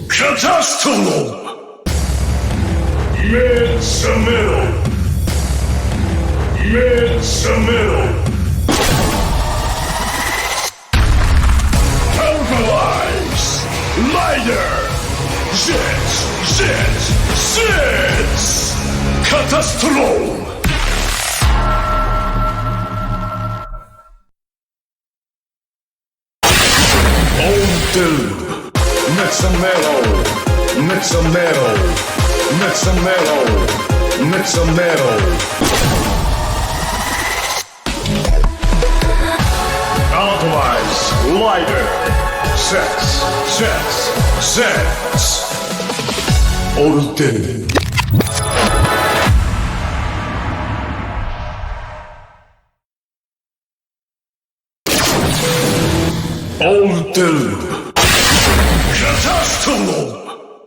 Catastrom! Paralyze! Lighter! Zeztz! Catastrom! Orderm! Mezzamello! Paralyze! Lighter! Zeztz! Orderm! Orderm! Catastrom!